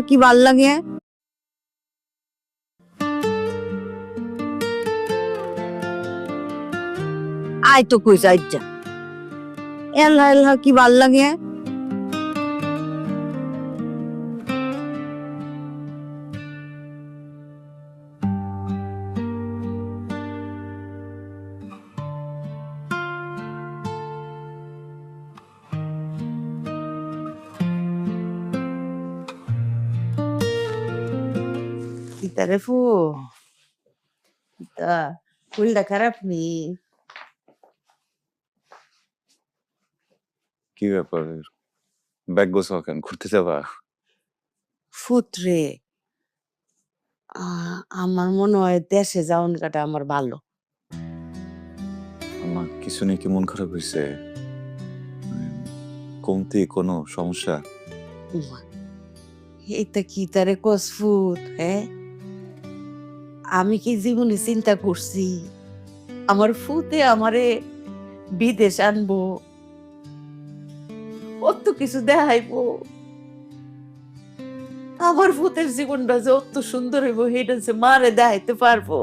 কি ভাল লাগে? আয় তো কইস আইজা এল্লা এল্লা কি ভাল লাগে? Itare fu, ita, kulla খারাপ নি। কি ব্যাপার? ব্যাগ গোছাও কেন? ঘুরতে যাবা? ফুতরে, আমার মনে হয় দেশে যাওয়াটা আমার ভালো। আমার কিছু নিয়ে কি মন খারাপ হয়েছে? কমতি কোনো সমস্যা? উমা, এইটা কি তারে কস ফুত, হ্যাঁ? আমি কি জীবনে চিন্তা করছি আমার ফুতে আমারে বিদেশ আনবো, অত কিছু দেখাইবো, আমার ফুতের জীবনটা যে অত সুন্দর হইব সেইটা যে মারে দেখাইতে পারবো,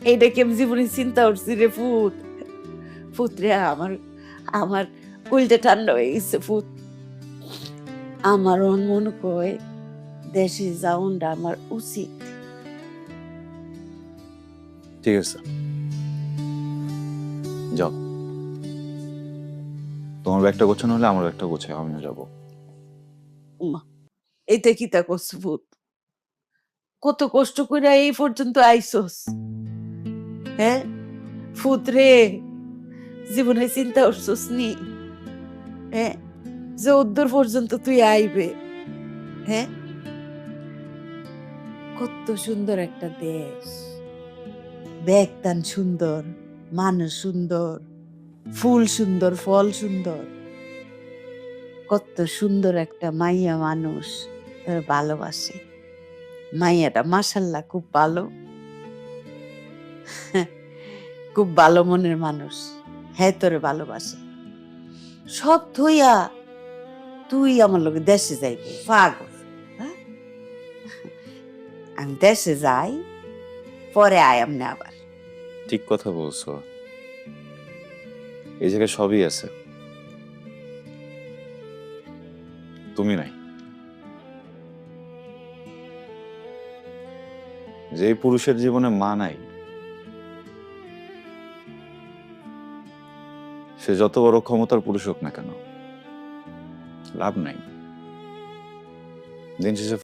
এইটা কি আমি জীবনে চিন্তা করছি রে ফুত। ফুতরে আমার আমার কইলটা ঠান্ডা হয়ে গেছে ফুত। আমার মনে কয় দেশে যাওনটা আমার উচিত। ঠিক আছে, যাও। তোমার ব্যাগটা গোছানো হলে আমার ব্যাগটা গোছায়, আমিও যাবো। উমা, এইটা কি তা করছ ফুত? কত কষ্ট করে এই পর্যন্ত আইসস, হ্যাঁ ফুত রে? জীবনে চিন্তা করছস নি, হ্যাঁ, যে উদ্দূর পর্যন্ত তুই আইবে, হ্যাঁ? কত সুন্দর একটা দেশ, দেখতাম সুন্দর, মানুষ সুন্দর, ফুল সুন্দর, ফল সুন্দর, কত সুন্দর একটা মাইয়া মানুষ তার ভালোবাসে। মাইয়াটা মাশাল্লাহ খুব ভালো, খুব ভালো মনের মানুষ, হ্যাঁ তোরে ভালোবাসে। সব থইয়া তুই আমার লগে দেশে যাইবে, পাগল, হ্যাঁ? আমি দেশে যাই, পরে আয়াম না আবার। ঠিক কথা বলছো, এই জায়গায় সবই আছে, তুমি নাই। যে পুরুষের জীবনে মা নাই, সে যত বড় ক্ষমতার পুরুষ হোক না কেন, লাভ নাই। দিন শেষে